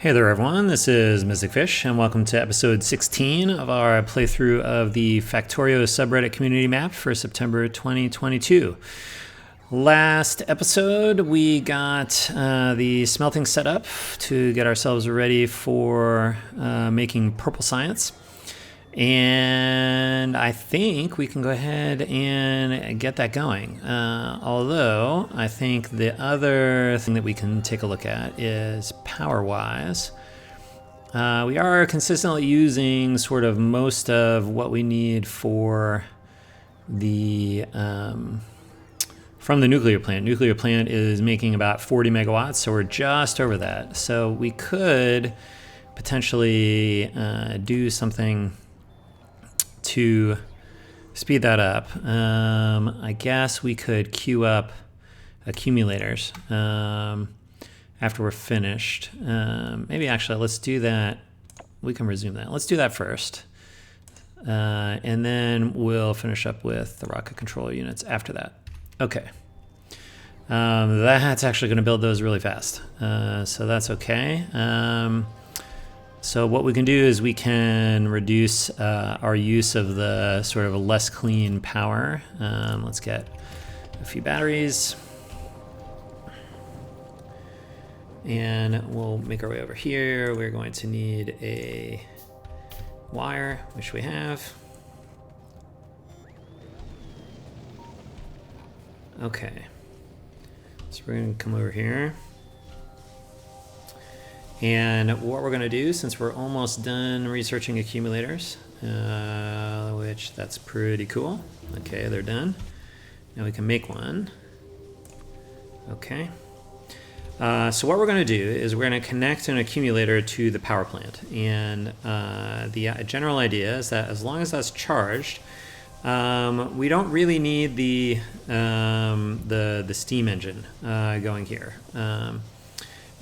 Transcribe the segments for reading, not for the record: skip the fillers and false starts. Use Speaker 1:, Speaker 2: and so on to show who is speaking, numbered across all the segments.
Speaker 1: Hey there everyone, this is Mystic Fish, and welcome to episode 16 of our playthrough of the Factorio subreddit community map for September 2022. Last episode we got the smelting set up to get ourselves ready for making purple science. And I think we can go ahead and get that going. Although I think the other thing that we can take a look at is power-wise. We are consistently using sort of most of what we need for the from the nuclear plant. Nuclear plant is making about 40 megawatts, so we're just over that. So we could potentially do something to speed that up. I guess we could queue up accumulators after we're finished. Maybe actually let's do that. We can resume that. Let's do that first. And then we'll finish up with the rocket control units after that. Okay. That's actually going to build those really fast. So that's okay. So what we can do is we can reduce our use of the sort of less clean power. Let's get a few batteries. And we'll make our way over here. We're going to need a wire, which we have. Okay. So we're going to come over here. And what we're going to do, since we're almost done researching accumulators, which that's pretty cool. Okay, they're done. Now we can make one. Okay. So what we're going to do is we're going to connect an accumulator to the power plant. And the general idea is that as long as that's charged, we don't really need the steam engine going here.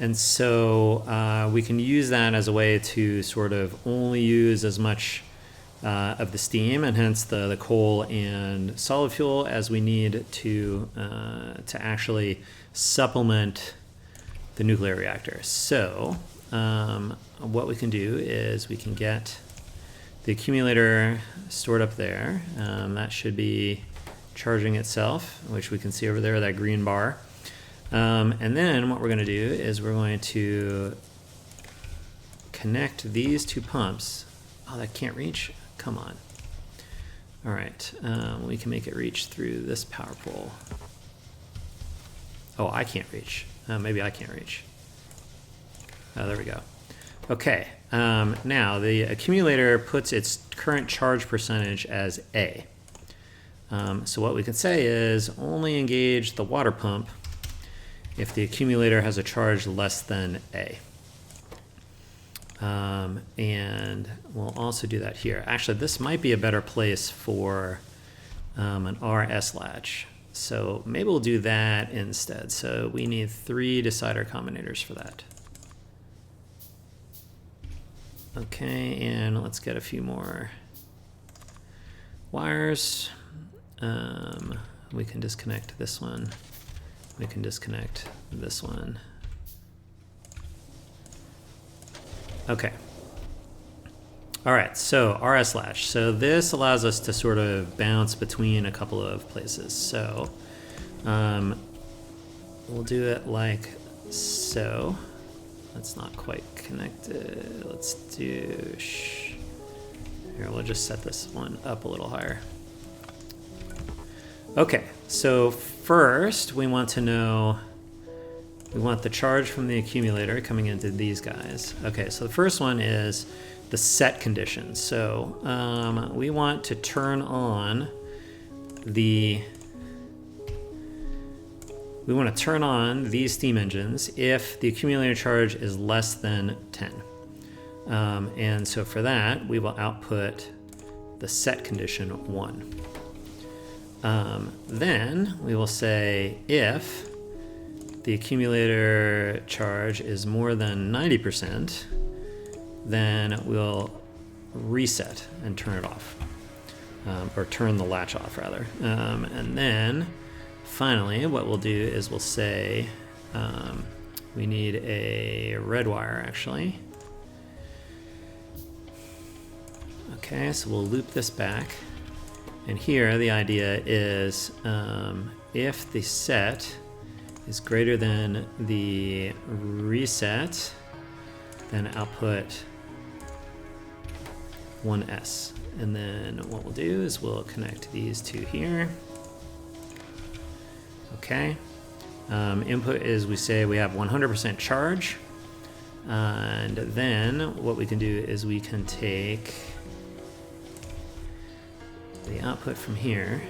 Speaker 1: And so we can use that as a way to sort of only use as much of the steam and hence the coal and solid fuel as we need to actually supplement the nuclear reactor. So what we can do is we can get the accumulator stored up there. That should be charging itself, which we can see over there, that green bar. And then what we're going to do is we're going to connect these two pumps. Oh, that can't reach? Come on. All right, we can make it reach through this power pole. Oh, I can't reach. Maybe I can't reach. Oh, there we go. Okay, now the accumulator puts its current charge percentage as A. So what we can say is only engage the water pump if the accumulator has a charge less than A. And we'll also do that here. Actually, this might be a better place for an RS latch. So maybe we'll do that instead. So we need 3 decider combinators for that. Okay, and let's get a few more wires. We can disconnect this one. We can disconnect this one. Okay. All right, so RS latch. So this allows us to sort of bounce between a couple of places. So we'll do it like so. That's not quite connected. Let's do, here, we'll just set this one up a little higher. Okay, so first we want to know, we want the charge from the accumulator coming into these guys. Okay, so the first one is the set condition. So we want to turn on these steam engines if the accumulator charge is less than 10. And so for that, we will output the set condition 1. Then we will say if the accumulator charge is more than 90%, then we'll reset and turn it off, or turn the latch off rather. And then finally what we'll do is we'll say We need a red wire, actually. Okay, so we'll loop this back. And here, the idea is if the set is greater than the reset, then output 1s. And then what we'll do is we'll connect these two here. Okay. Input is, we say we have 100% charge. And then what we can do is we can take the output from here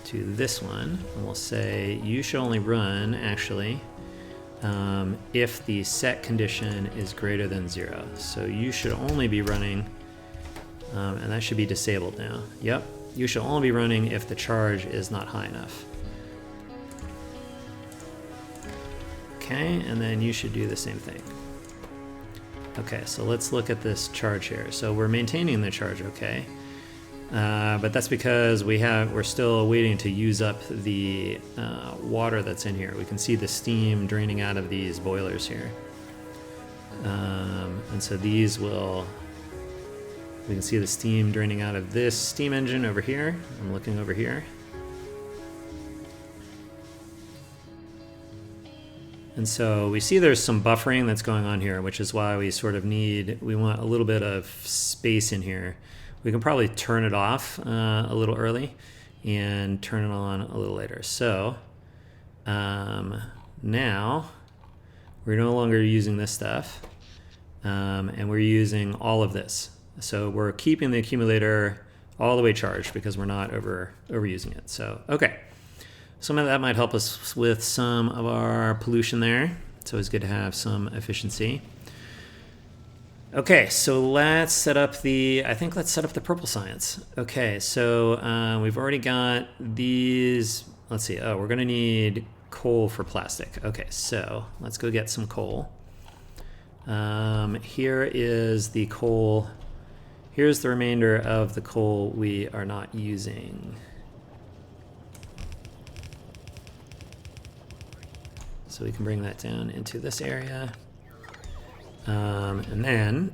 Speaker 1: to this one, and we'll say you should only run, actually, if the set condition is greater than 0. So you should only be running, and that should be disabled now. Yep, you should only be running if the charge is not high enough. Okay, and then you should do the same thing. Okay, so let's look at this charge here. So we're maintaining the charge, okay. But that's because we're still waiting to use up the water that's in here. We can see the steam draining out of these boilers here. And so we can see the steam draining out of this steam engine over here. I'm looking over here. And so we see there's some buffering that's going on here, which is why we sort of we want a little bit of space in here. We can probably turn it off a little early and turn it on a little later. So now we're no longer using this stuff, and we're using all of this. So we're keeping the accumulator all the way charged because we're not overusing it. So, okay. Some of that might help us with some of our pollution there. It's always good to have some efficiency. Okay, so let's set up the purple science. Okay, so we've already got these. Let's see. Oh, we're going to need coal for plastic. Okay, so let's go get some coal. Here is the coal. Here's the remainder of the coal we are not using. So we can bring that down into this area. And then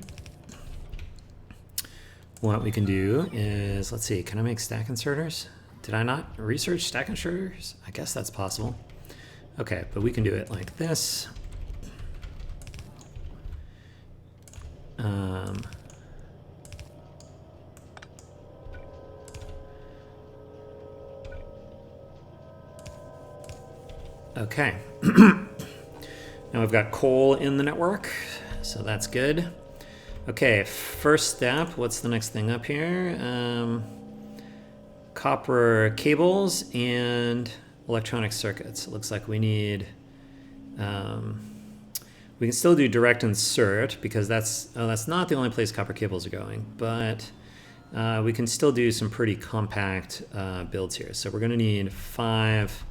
Speaker 1: what we can do is, let's see, can I make stack inserters? Did I not research stack inserters? I guess that's possible. Okay, but we can do it like this. Okay. Now we've got coal in the network, so that's good. Okay, first step, what's the next thing up here? Copper cables and electronic circuits. It looks like we need, we can still do direct insert because that's not the only place copper cables are going, but we can still do some pretty compact builds here. So we're gonna need five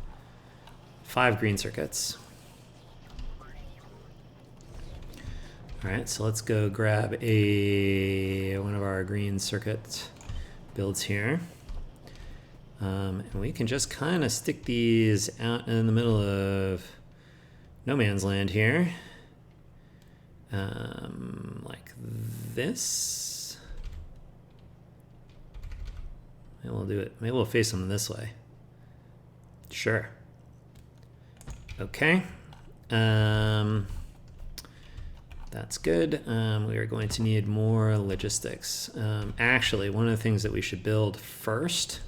Speaker 1: green circuits. All right, so let's go grab one of our green circuit builds here. And we can just kind of stick these out in the middle of no man's land here. Like this. Maybe we'll do it. Maybe we'll face them this way. Sure. Okay. That's good. We are going to need more logistics. Actually, one of the things that we should build first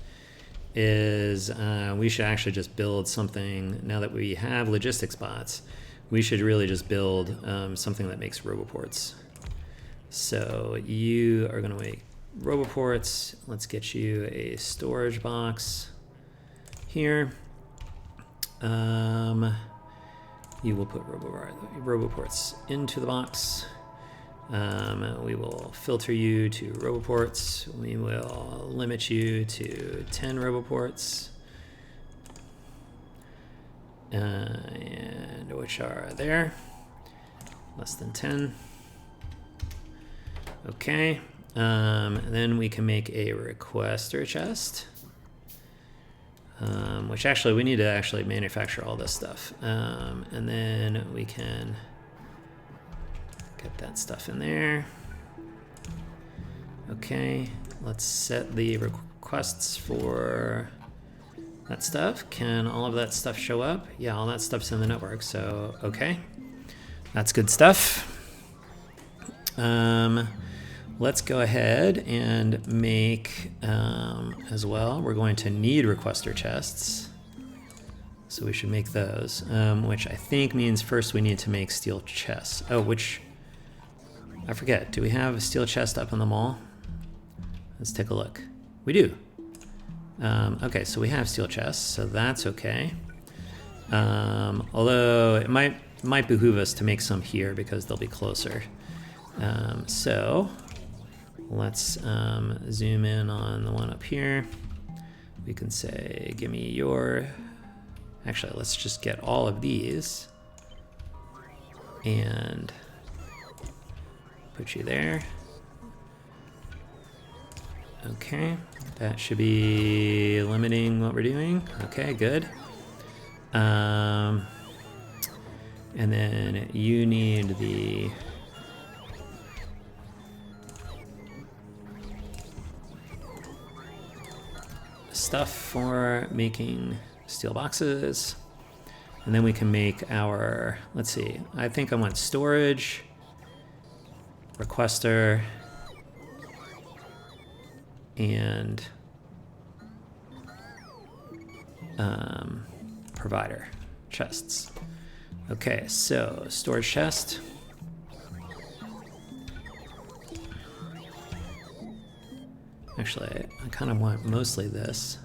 Speaker 1: is we should actually just build something. Now that we have logistics bots, we should really just build something that makes roboports. So you are going to make roboports. Let's get you a storage box here. You will put roboports into the box. We will filter you to roboports. We will limit you to 10 roboports. And which are there. Less than 10. Okay. Then we can make a requester chest. which actually we need to actually manufacture all this stuff. And then we can get that stuff in there. Okay, let's set the requests for that stuff. Can all of that stuff show up? Yeah, all that stuff's in the network, so okay. That's good stuff. Let's go ahead and make, as well, we're going to need requester chests. So we should make those, which I think means first we need to make steel chests. Oh, which, I forget, do we have a steel chest up in the mall? Let's take a look. We do. Okay, so we have steel chests, so that's okay. Although it might behoove us to make some here because they'll be closer. So let's zoom in on the one up here. We can say, give me your, actually, let's just get all of these and put you there. Okay, that should be limiting what we're doing. Okay, good. And then you need the stuff for making steel boxes. And then we can make our, let's see, I think I want storage, requester, and provider chests. Okay, so storage chest. Actually, I kind of want mostly this.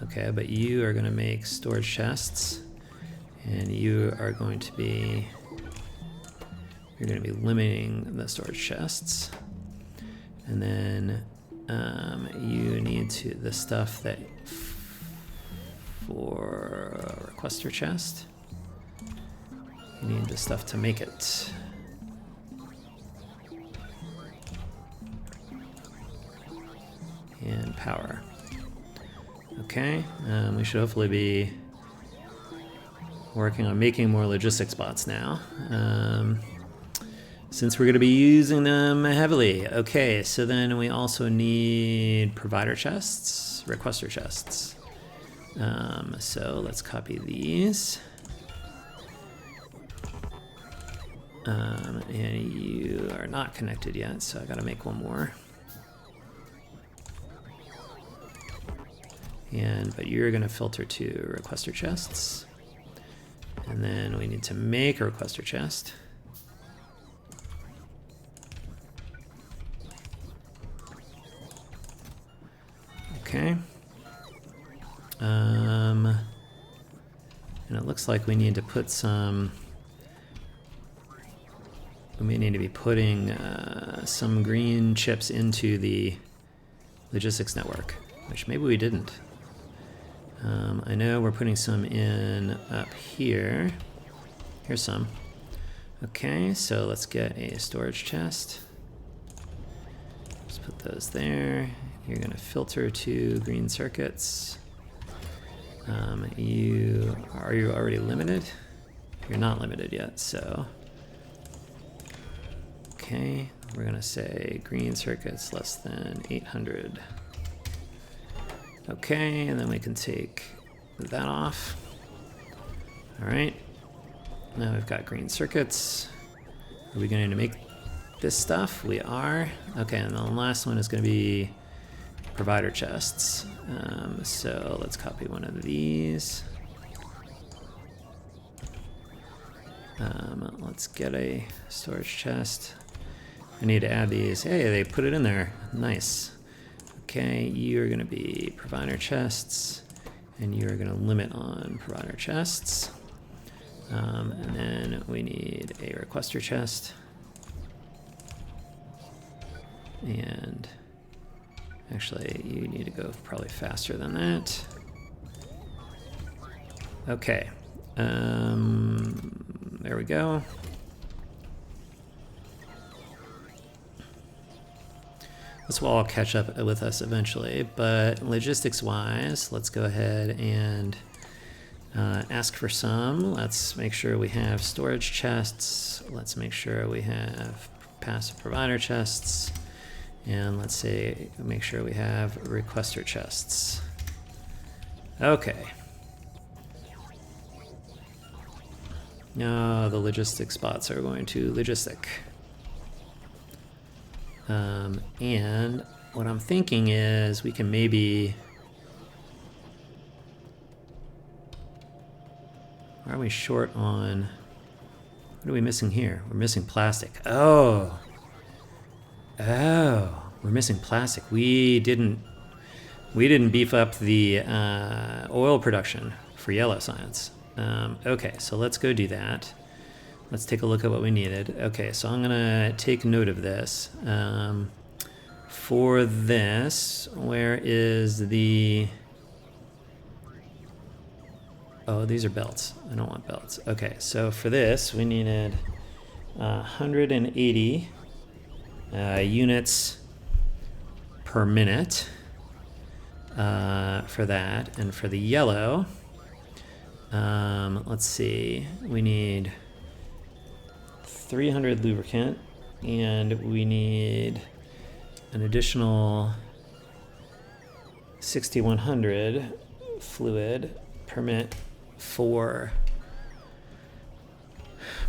Speaker 1: Okay, but you are going to make storage chests, and you are going to be, you're going to be limiting the storage chests. And then you need to, the stuff that for a requester chest, you need the stuff to make it. And power. Okay, we should hopefully be working on making more logistics bots now. Since we're going to be using them heavily. Okay, so then we also need provider chests, requester chests. So let's copy these. And you are not connected yet, so I got to make one more. But you're going to filter to requester chests. And then we need to make a requester chest. Okay. And it looks like we need to put some, we may need to be putting some green chips into the logistics network, which maybe we didn't. I know we're putting some in up here. Here's some. Okay, so let's get a storage chest. Just put those there. You're going to filter to green circuits. Are you already limited? You're not limited yet, so. Okay, we're going to say green circuits less than 800. Okay, and then we can take that off. All right, now we've got green circuits. Are we going to make this stuff? We are. Okay, and the last one is going to be provider chests. So let's copy one of these. Let's get a storage chest. I need to add these. Hey, they put it in there. Nice. Okay, you're going to be provider chests, and you're going to limit on provider chests. And then we need a requester chest. And actually, you need to go probably faster than that. Okay. There we go. This will all catch up with us eventually, but logistics-wise, let's go ahead and ask for some. Let's make sure we have storage chests. Let's make sure we have passive provider chests. And let's say, make sure we have requester chests. Okay. Now the logistics bots are going to logistic. And what I'm thinking is we can maybe... Why are we short on... What are we missing here? We're missing plastic. Oh! Oh! We're missing plastic. We didn't beef up the oil production for yellow science. Okay, so let's go do that. Let's take a look at what we needed. Okay, so I'm gonna take note of this. For this, where is the... Oh, these are belts. I don't want belts. Okay, so for this, we needed 180 units per minute for that. And for the yellow, let's see, we need 300 lubricant, and we need an additional 6,100 fluid per minute for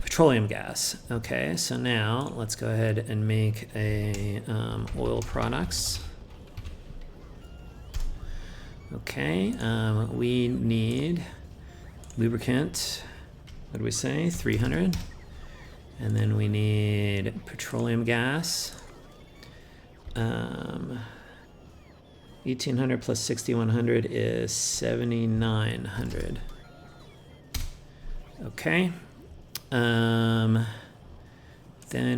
Speaker 1: petroleum gas. Okay, so now let's go ahead and make a oil products. Okay, we need lubricant, what do we say, 300. And then we need petroleum gas. 1,800 plus 6,100 is 7,900. Okay. Then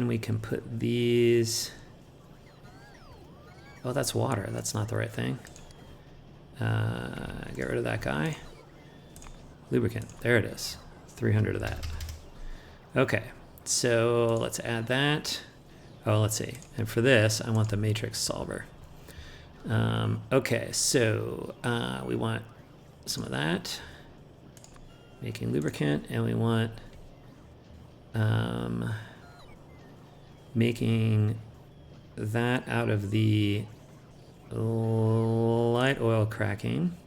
Speaker 1: we can put these... Oh, that's water. That's not the right thing. Get rid of that guy. Lubricant. There it is. 300 of that. Okay. So let's add that. Oh, let's see. And for this, I want the matrix solver. Okay, so we want some of that. Making lubricant, and we want making that out of the light oil cracking,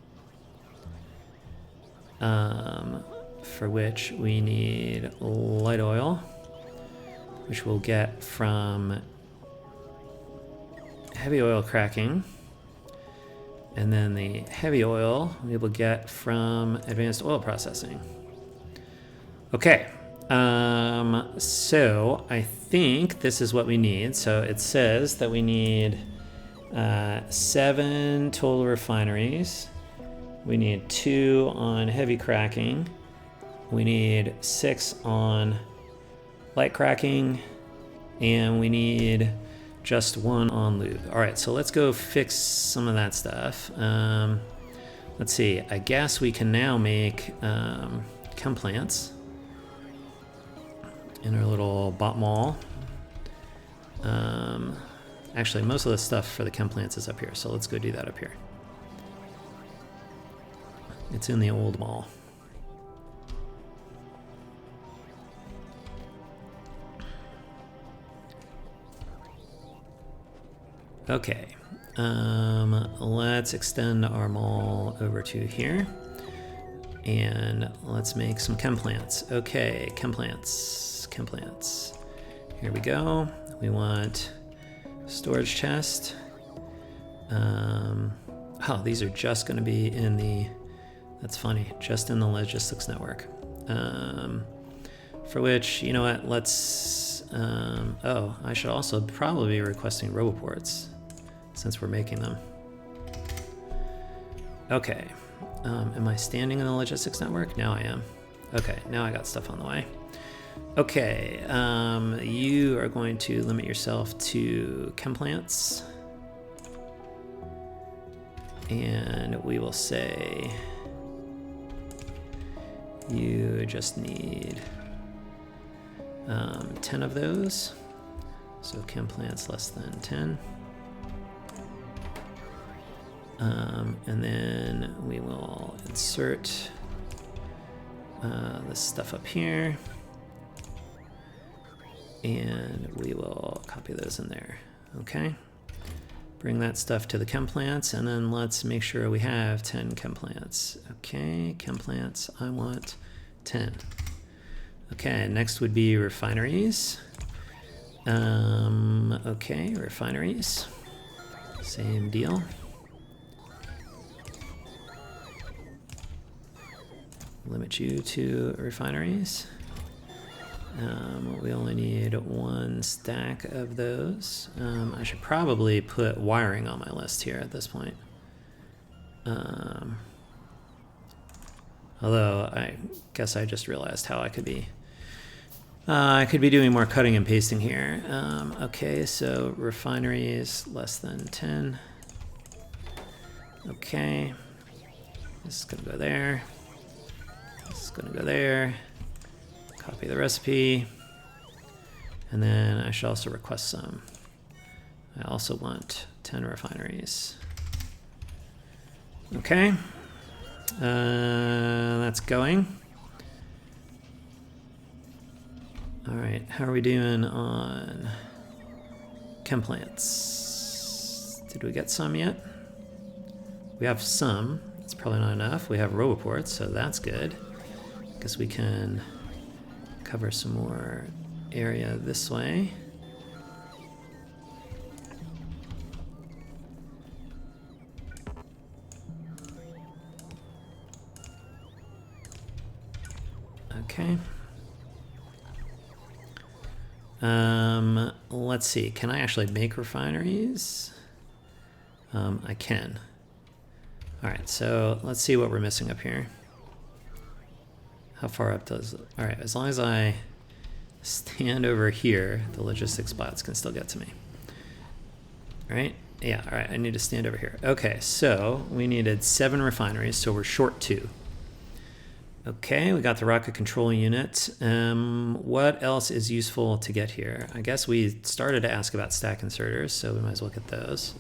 Speaker 1: for which we need light oil, which we'll get from heavy oil cracking, and then the heavy oil we will get from advanced oil processing. Okay, so I think this is what we need. So it says that we need 7 total refineries. We need 2 on heavy cracking. We need 6 on light cracking, and we need just 1 on lube. All right, so let's go fix some of that stuff. Let's see, I guess we can now make chem plants in our little bot mall. Actually, most of the stuff for the chem plants is up here, so let's go do that up here. It's in the old mall. Okay, let's extend our mall over to here, and let's make some chem plants. Okay, chem plants, chem plants. Here we go. We want storage chest. Oh, these are just going to be in the, that's funny, just in the logistics network. For which, you know what, let's, oh, I should also probably be requesting roboports, since we're making them. Okay, am I standing in the logistics network? Now I am. Okay, now I got stuff on the way. Okay, you are going to limit yourself to chem plants. And we will say you just need 10 of those. So chem plants less than 10. And then we will insert this stuff up here. And we will copy those in there. Okay. Bring that stuff to the chem plants, and then let's make sure we have 10 chem plants. Okay, chem plants, I want 10. Okay, next would be refineries. Okay, refineries. Same deal. Limit you to refineries. We only need 1 stack of those. I should probably put wiring on my list here at this point. Although I guess I just realized how I could be doing more cutting and pasting here. Okay, so refineries less than 10. Okay, this is gonna go there. This is gonna go there. Copy the recipe, and then I should also request some. I also want 10 refineries. Okay, that's going. All right, how are we doing on chem plants? Did we get some yet? We have some. It's probably not enough. We have roboports, so that's good. Guess we can cover some more area this way. Okay. Let's see. Can I actually make refineries? I can. All right, so let's see what we're missing up here. How far up does it? All right, as long as I stand over here, the logistics bots can still get to me. All right, yeah, all right, I need to stand over here. Okay, so we needed 7 refineries, so we're short 2. Okay, we got the rocket control unit. What else is useful to get here? I guess we started to ask about stack inserters, so we might as well get those.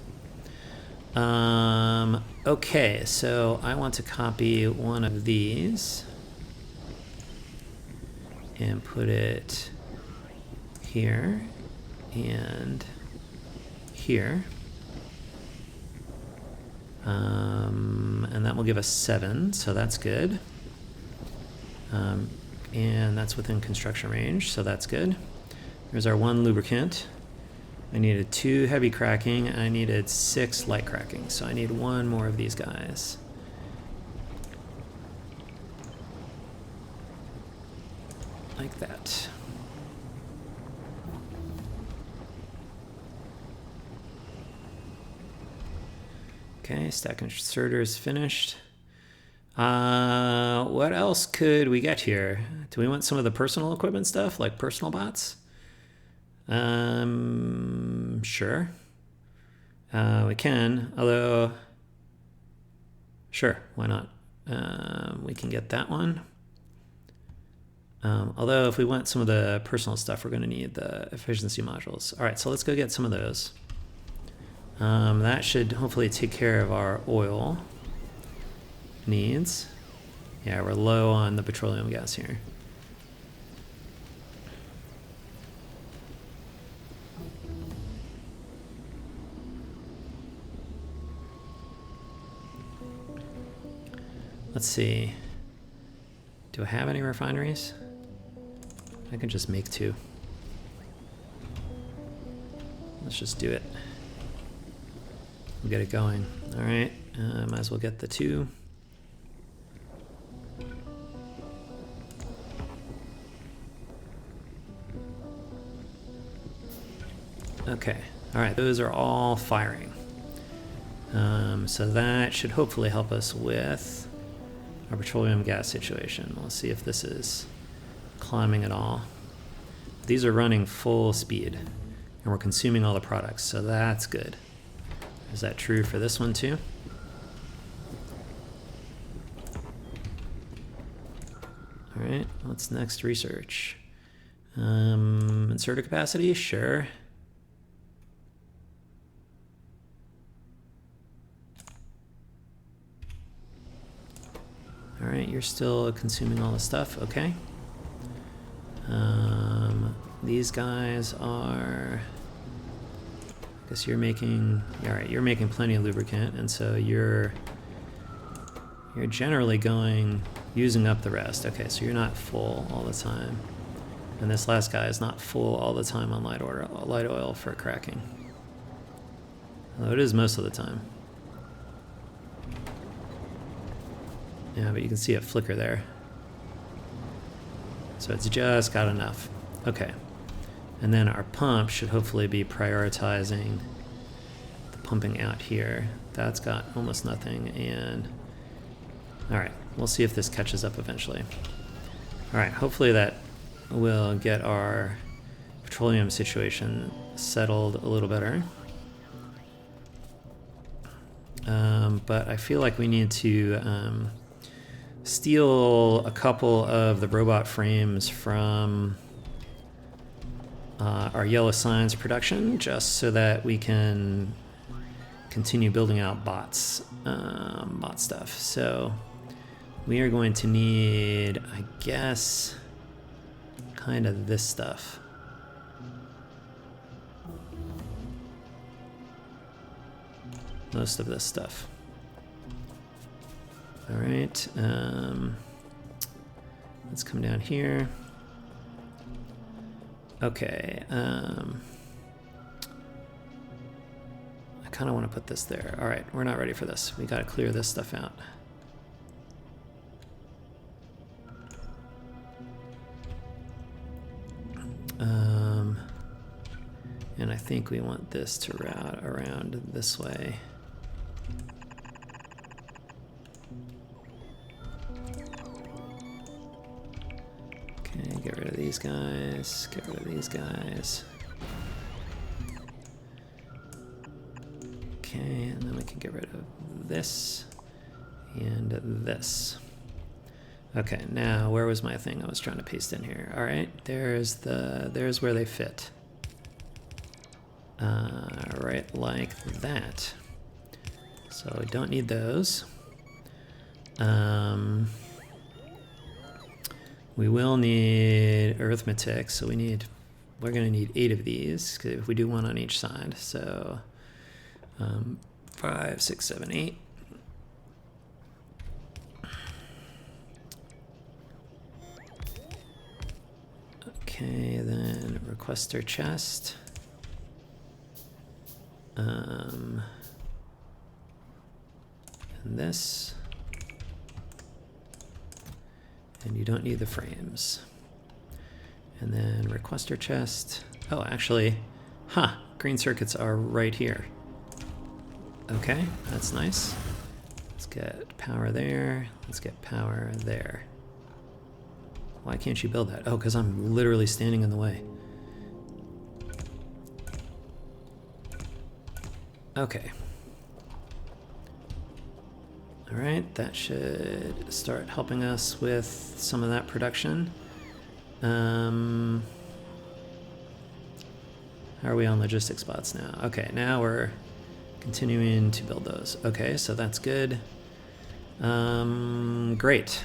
Speaker 1: Okay, so I want to copy one of these and put it here and here. And that will give us 7, so that's good. And that's within construction range, so that's good. There's our 1 lubricant. I needed 2 heavy cracking, and I needed 6 light cracking, so I need 1 more of these guys. Like that. Okay, stack inserter is finished. What else could we get here? Do we want some of the personal equipment stuff, like personal bots? Sure. We can, although, sure, why not? We can get that one. Although if we want some of the personal stuff, we're going to need the efficiency modules. All right, so let's go get some of those. That should hopefully take care of our oil needs. Yeah, we're low on the petroleum gas here. Let's see. Do I have any refineries? I can just make 2. Let's just do it. We'll get it going. All right, might as well get the 2. Okay, all right, those are all firing. So that should hopefully help us with our petroleum gas situation. Let's see if this is climbing at all. These are running full speed, and we're consuming all the products, so that's good. Is that true for this one too? All right, what's next? Research. Inserter capacity, sure. Alright, you're still consuming all the stuff, okay. These guys are... I guess you're making... Alright, you're making plenty of lubricant, and so you're generally using up the rest. Okay, so you're not full all the time. And this last guy is not full all the time on light oil for cracking. Although it is most of the time. Yeah, but you can see it flicker there. So it's just got enough. Okay. And then our pump should hopefully be prioritizing the pumping out here. That's got almost nothing, and... Alright, we'll see if this catches up eventually. Alright, hopefully that will get our petroleum situation settled a little better. But I feel like we need to steal a couple of the robot frames from our yellow signs production, just so that we can continue building out bot stuff. So we are going to need, I guess, kind of this stuff. Most of this stuff. All right, let's come down here. Okay, I kind of want to put this there. All right, we're not ready for this. We got to clear this stuff out. And I think we want this to route around this way. Okay, get rid of these guys, get rid of these guys. Okay, and then we can get rid of this and this. Okay, now where was my thing I was trying to paste in here? All right, there's where they fit. Right like that. So we don't need those. We will need arithmetic, so we're gonna need 8 of these, because if we do one on each side. So 5, 6, 7, 8. Okay, then requester chest. And this. And you don't need the frames. And then requester chest. Oh, actually, green circuits are right here. Okay, that's nice. Let's get power there. Let's get power there. Why can't you build that? Oh, because I'm literally standing in the way. Okay. All right, that should start helping us with some of that production. How are we on logistics spots now? Okay, now we're continuing to build those. Okay, so that's good. Great.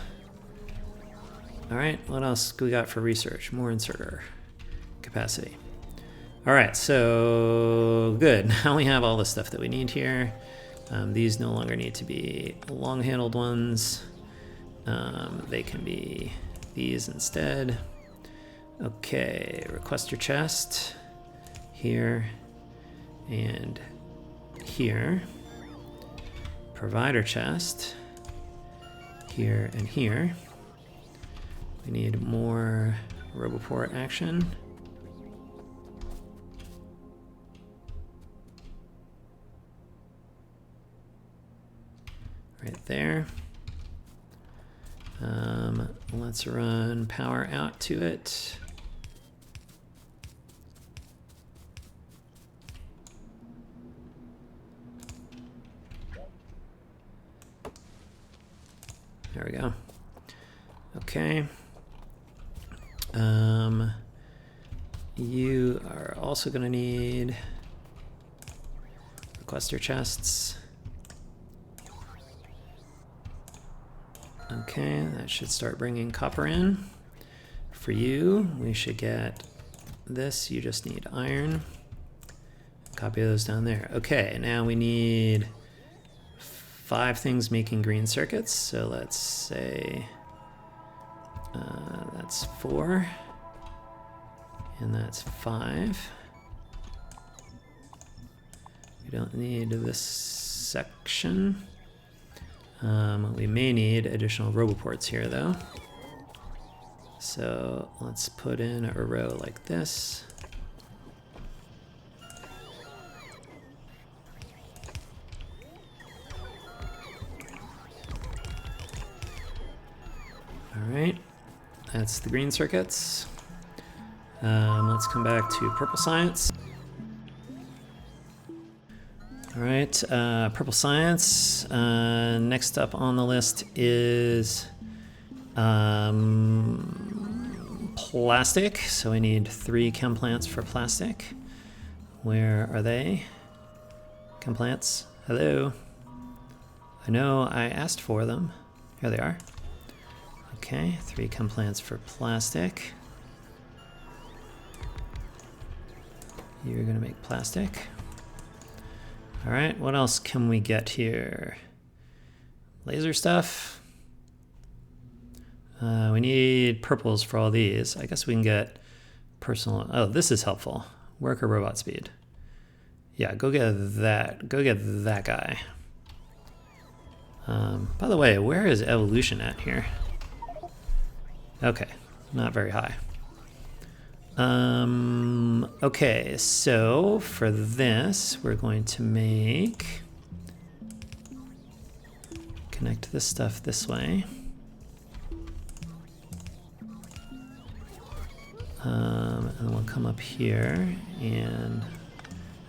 Speaker 1: All right, what else do we got for research? More inserter capacity. All right, so good. Now we have all the stuff that we need here. These no longer need to be long-handled ones. They can be these instead. Okay, requester chest here and here. Provider chest here and here. We need more Roboport action. Right there. Let's run power out to it. There we go. Okay. You are also going to need requester chests. Okay, that should start bringing copper in. For you, we should get this. You just need iron. Copy those down there. Okay, now we need 5 things making green circuits. So let's say that's 4, and that's 5. We don't need this section. We may need additional roboports here though. So let's put in a row like this. All right, that's the green circuits. Let's come back to purple science. All right, purple science. Next up on the list is plastic. So we need 3 chem plants for plastic. Where are they? Chem plants, hello. I know I asked for them. Here they are. Okay, 3 chem plants for plastic. You're gonna make plastic. All right, what else can we get here? Laser stuff. We need purples for all these. I guess we can get personal. Oh, this is helpful. Worker robot speed. Yeah, go get that. Go get that guy. By the way, where is evolution at here? Okay, not very high. Okay, so for this, we're going to connect this stuff this way. And we'll come up here and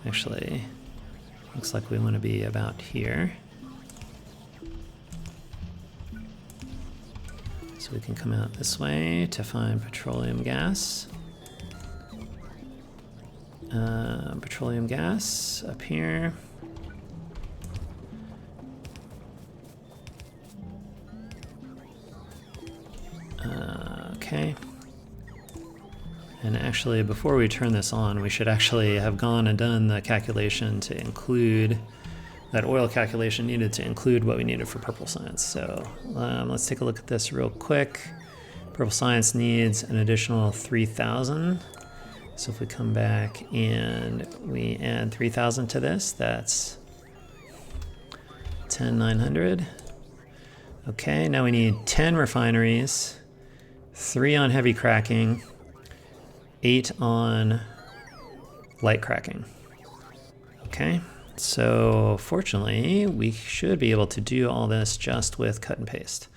Speaker 1: actually, looks like we want to be about here. So we can come out this way to find petroleum gas. Petroleum gas up here. Okay. And actually, before we turn this on, we should actually have gone and done the calculation to include, that oil calculation needed to include what we needed for purple science. So let's take a look at this real quick. Purple science needs an additional 3,000. So if we come back and we add 3,000 to this, that's 10,900. Okay, now we need 10 refineries, 3 on heavy cracking, 8 on light cracking. Okay, so fortunately, we should be able to do all this just with cut and paste.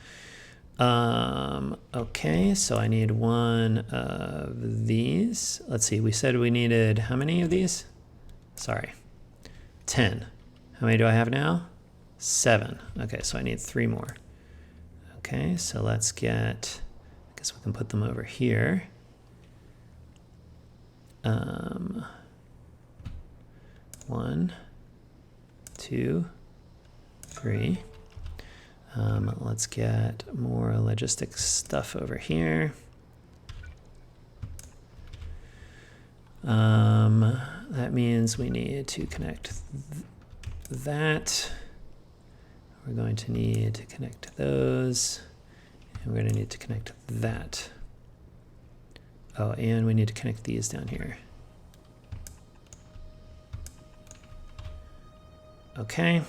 Speaker 1: Okay, so I need 1 of these. Let's see, we said we needed how many of these? Sorry, 10. How many do I have now? 7. Okay, so I need 3 more. Okay, so let's get, I guess we can put them over here. 1, 2, 3. Let's get more logistics stuff over here. That means we need to connect that. We're going to need to connect those. And we're going to need to connect that. Oh, and we need to connect these down here. Okay.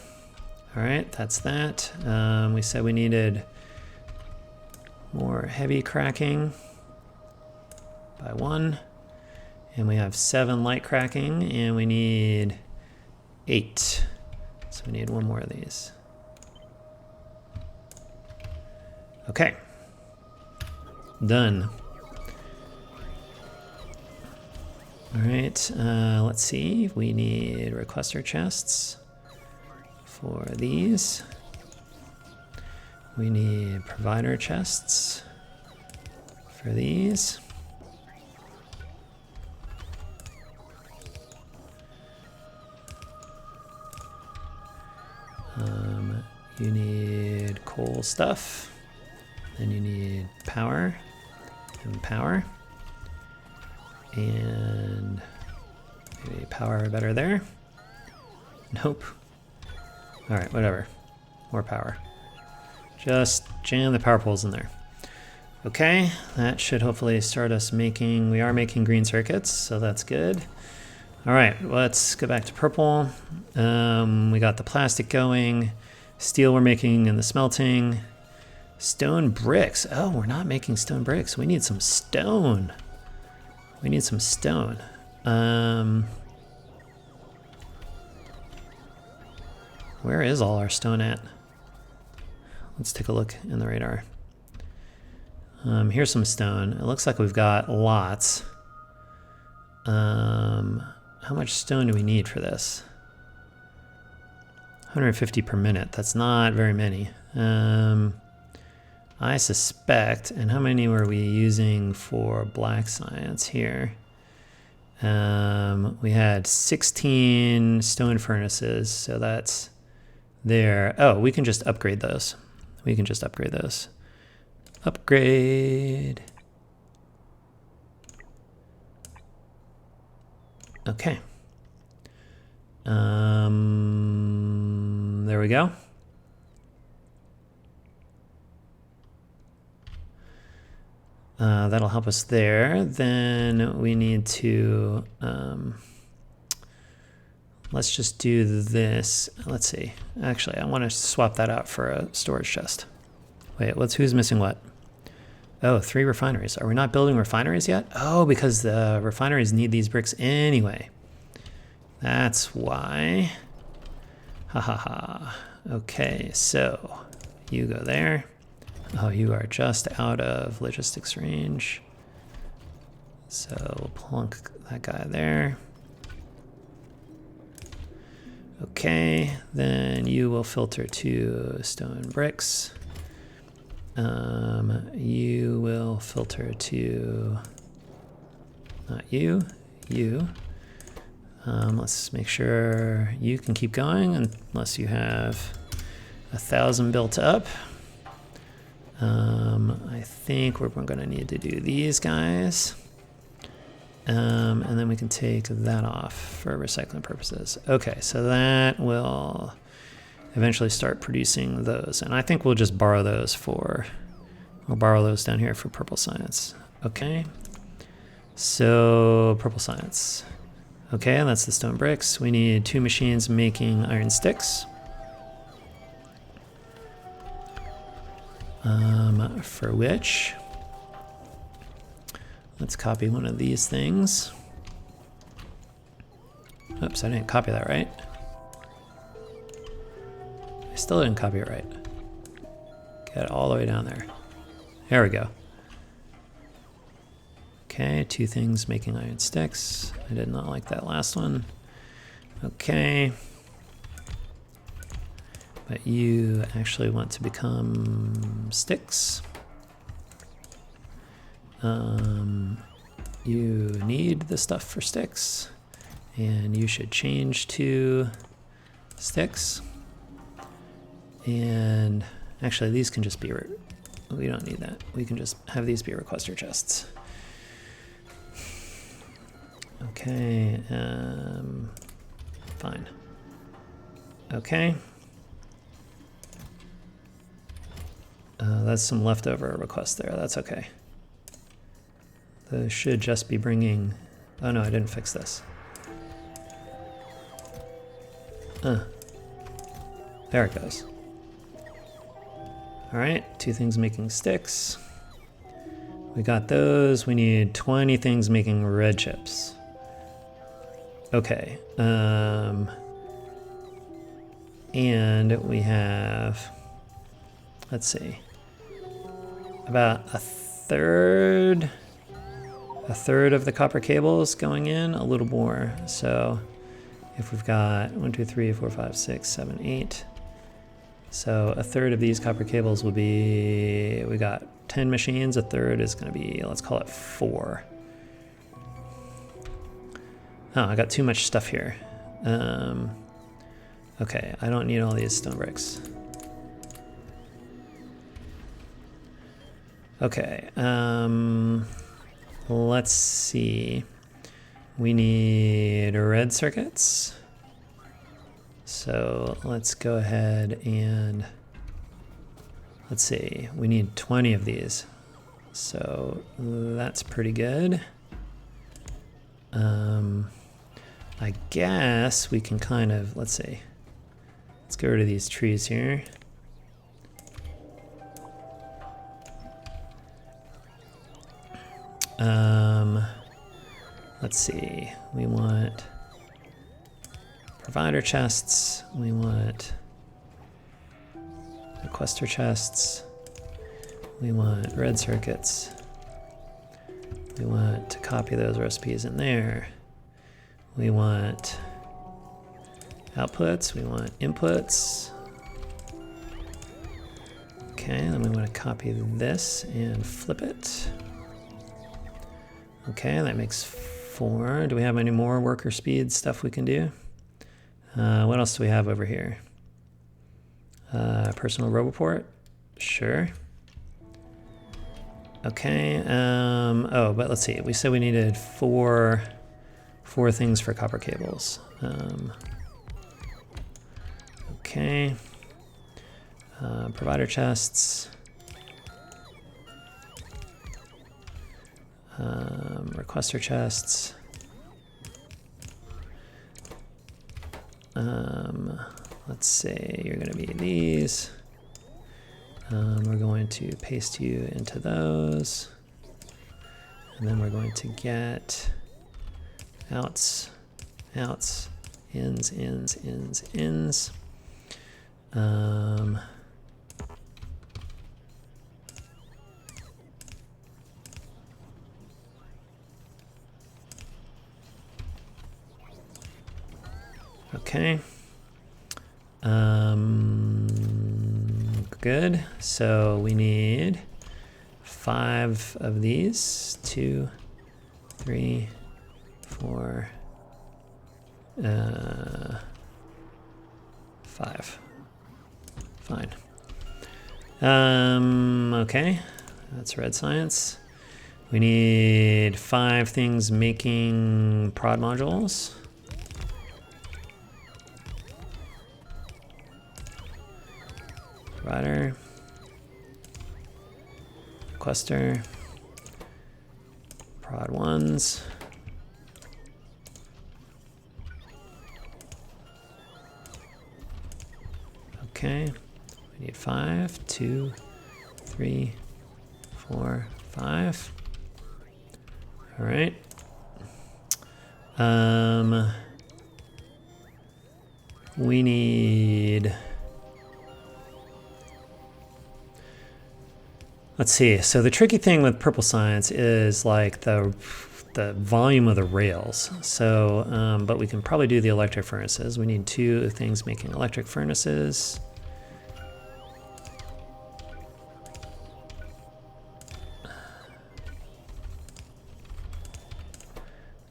Speaker 1: All right, that's that. We said we needed more heavy cracking by 1. And we have 7 light cracking, and we need 8. So we need 1 more of these. Okay. Done. All right, let's see. We need requester chests for these. We need provider chests for these. You need coal stuff. Then you need power and power. And maybe power better there. Nope. All right, whatever. More power. Just jam the power poles in there. Okay, that should hopefully start us making, we are making green circuits, so that's good. All right, let's go back to purple. We got the plastic going. Steel we're making in the smelting. Stone bricks. Oh, we're not making stone bricks. We need some stone. We need some stone. Where is all our stone at? Let's take a look in the radar. Here's some stone. It looks like we've got lots. How much stone do we need for this? 150 per minute. That's not very many. I suspect, and how many were we using for black science here? We had 16 stone furnaces, so that's there. Oh, we can just upgrade those. We can just upgrade those. Upgrade. Okay. There we go. That'll help us there. Then we need to, let's just do this. Let's see. Actually, I want to swap that out for a storage chest. Wait, who's missing what? Oh, 3 refineries. Are we not building refineries yet? Oh, because the refineries need these bricks anyway. That's why. Ha ha ha. Okay, so you go there. Oh, you are just out of logistics range. So we'll plunk that guy there. Okay, then you will filter to stone bricks. You will filter to, not you, you. Let's make sure you can keep going unless you have 1,000 built up. I think we're going to need to do these guys. And then we can take that off for recycling purposes. Okay, so that will eventually start producing those. And I think we'll just borrow those we'll borrow those down here for purple science. Okay, so purple science. Okay, that's the stone bricks. We need 2 machines making iron sticks. For which, let's copy one of these things. Oops, I didn't copy that right. I still didn't copy it right. Get it all the way down there. There we go. Okay, 2 things making iron sticks. I did not like that last one. Okay. But you actually want to become sticks. You need the stuff for sticks. And you should change to sticks. And actually these can just be, we don't need that. We can just have these be requester chests. Okay, fine. Okay. That's some leftover requests there, that's okay. Those should just be bringing, oh no, I didn't fix this. There it goes. All right, 2 things making sticks. We got those, we need 20 things making red chips. Okay, and we have, let's see, about a third of the copper cables going in, a little more. So if we've got 1, 2, 3, 4, 5, 6, 7, 8. So a third of these copper cables will be, we got 10 machines, a third is gonna be, let's call it 4. Oh, I got too much stuff here. Okay, I don't need all these stone bricks. Okay, let's see. We need red circuits. So let's go ahead and let's see. We need 20 of these. So that's pretty good. I guess we can kind of, let's see. Let's get rid of these trees here. Let's see. We want provider chests. We want requester chests. We want red circuits. We want to copy those recipes in there. We want outputs. We want inputs. Okay, then we want to copy this and flip it. Okay, that makes 4. Do we have any more worker speed stuff we can do? What else do we have over here? Personal roboport? Sure. Okay, oh, but let's see. We said we needed four things for copper cables. Okay. Provider chests. Requester chests. Let's say you're going to be these. We're going to paste you into those. And then we're going to get outs, outs, ins, ins, ins, ins. Okay. Good. So we need 5 of these. 2, 3, 4, 5. Fine. Okay. That's red science. We need 5 things making prod modules. Provider, requester, prod 1s. Okay, we need 5, 2, 3, 4, 5. All right. We need. Let's see. So the tricky thing with purple science is like the volume of the rails. So, but we can probably do the electric furnaces. We need 2 things making electric furnaces.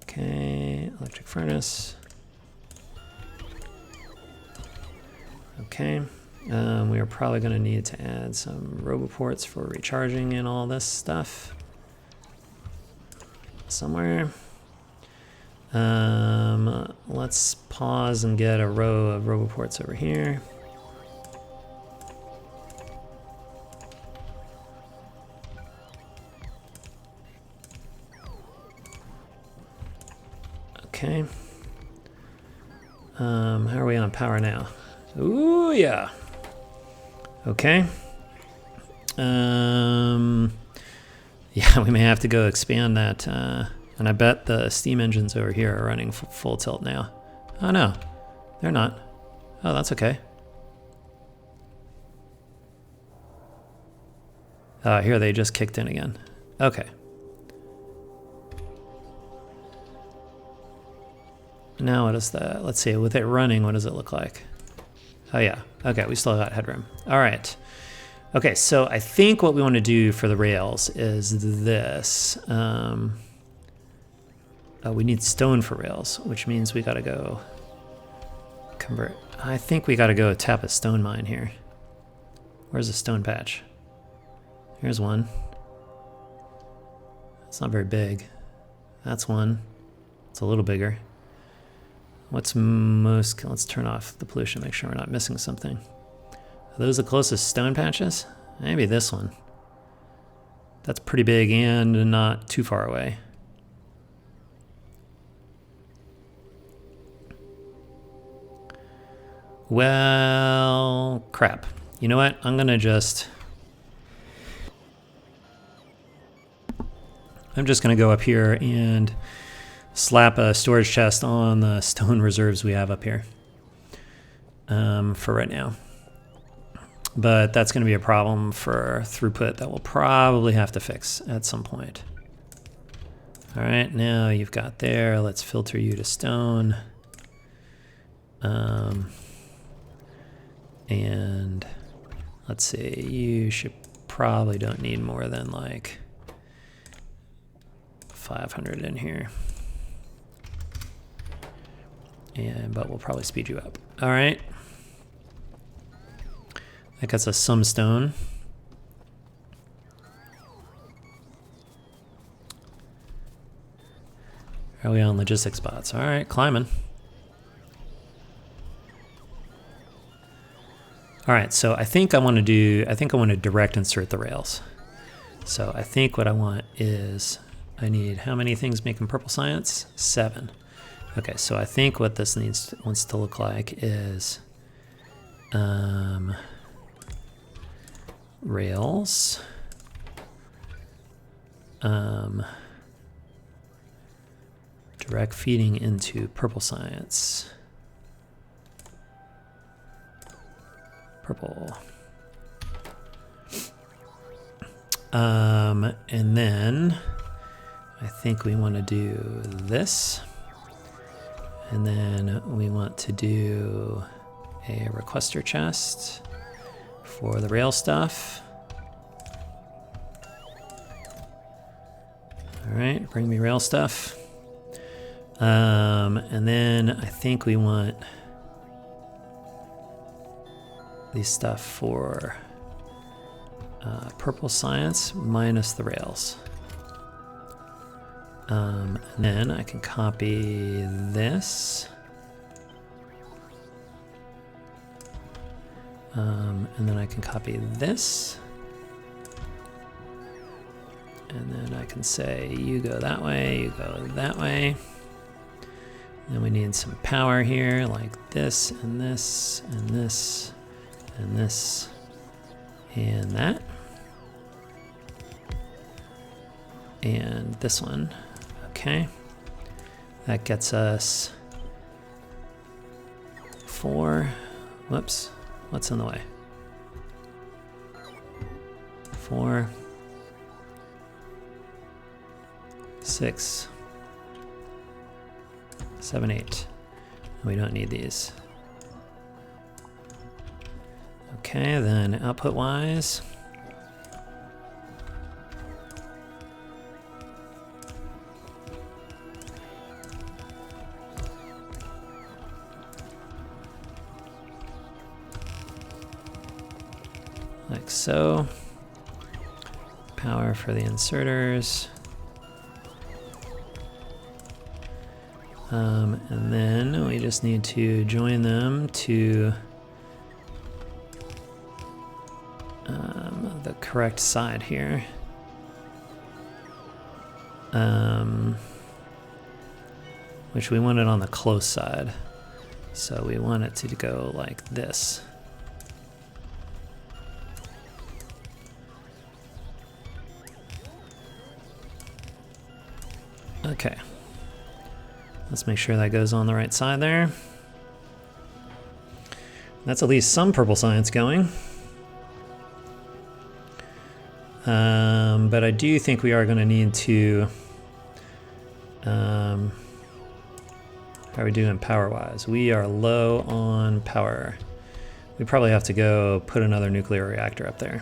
Speaker 1: Okay, electric furnace. Okay. We are probably going to need to add some roboports for recharging and all this stuff somewhere. Let's pause and get a row of roboports over here. Okay. How are we on power now? Ooh, yeah. Okay. Yeah, we may have to go expand that. And I bet the steam engines over here are running full tilt now. Oh, no. They're not. Oh, that's okay. Here, they just kicked in again. Okay. Now what is that? Let's see. With it running, what does it look like? Oh, yeah. Okay, we still got headroom. All right. Okay, so I think what we want to do for the rails is this. We need stone for rails, which means we got to go convert. I think we got to go tap a stone mine here. Where's the stone patch? Here's one. It's not very big. That's one. It's a little bigger. What's most... Let's turn off the pollution, make sure we're not missing something. Are those the closest stone patches? Maybe this one. That's pretty big and not too far away. Well, crap. You know what? I'm just gonna go up here and slap a storage chest on the stone reserves we have up here for right now. But that's going to be a problem for throughput that we'll probably have to fix at some point. All right, now you've got there. Let's filter you to stone. And let's see, you should probably don't need more than like 500 in here. But we'll probably speed you up. All right. That gets us some stone. Are we on logistic spots? All right, climbing. All right, so I think I want to direct insert the rails. So I think what I want is, I need how many things making purple science? 7. Okay, so I think what this wants to look like is rails, direct feeding into purple science, purple, and then I think we want to do this, and then we want to do a requester chest for the rail stuff. All right, bring me rail stuff. And then I think we want these stuff for purple science minus the rails. And then I can copy this. And then I can copy this. And then I can say, you go that way, you go that way. Then we need some power here, like this, and this, and this, and this, and that. And this one. Okay. That gets us 4. Whoops. What's in the way? 4, 6, 7, 8. We don't need these. Okay, then output wise. Like so. Power for the inserters. And then we just need to join them to the correct side here. Which we want it on the close side. So we want it to go like this. Okay. Let's make sure that goes on the right side there. That's at least some purple science going. But I do think we are going to need to... how are we doing power-wise? We are low on power. We probably have to go put another nuclear reactor up there.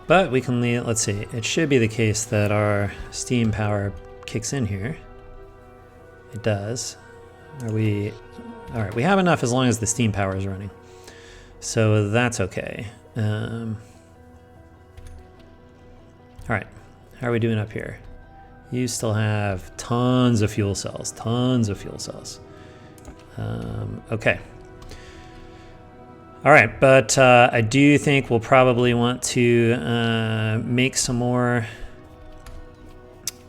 Speaker 1: But we can leave, let's see, it should be the case that our steam power kicks in here. It does. Are we All right, we have enough as long as the steam power is running. So that's okay. All right, how are we doing up here? You still have tons of fuel cells, tons of fuel cells. Okay. All right, but I do think we'll probably want to make some more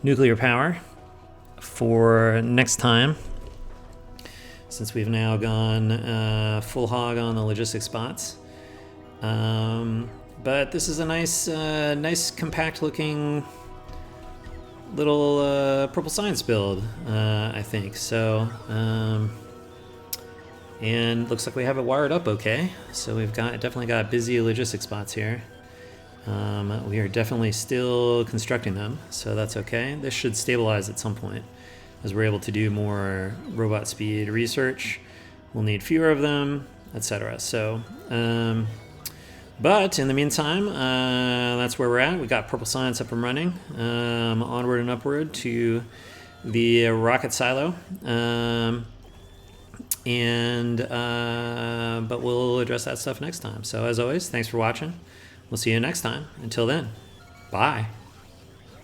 Speaker 1: nuclear power for next time, since we've now gone full hog on the logistics spots. But this is a nice compact looking little purple science build, I think. So, and looks like we have it wired up okay. So we've definitely got busy logistics spots here. We are definitely still constructing them, so that's okay. This should stabilize at some point as we're able to do more robot speed research. We'll need fewer of them, etc. So, but in the meantime, that's where we're at. We got Purple Science up and running, onward and upward to the rocket silo. But we'll address that stuff next time. So as always, thanks for watching. We'll see you next time. Until then, bye.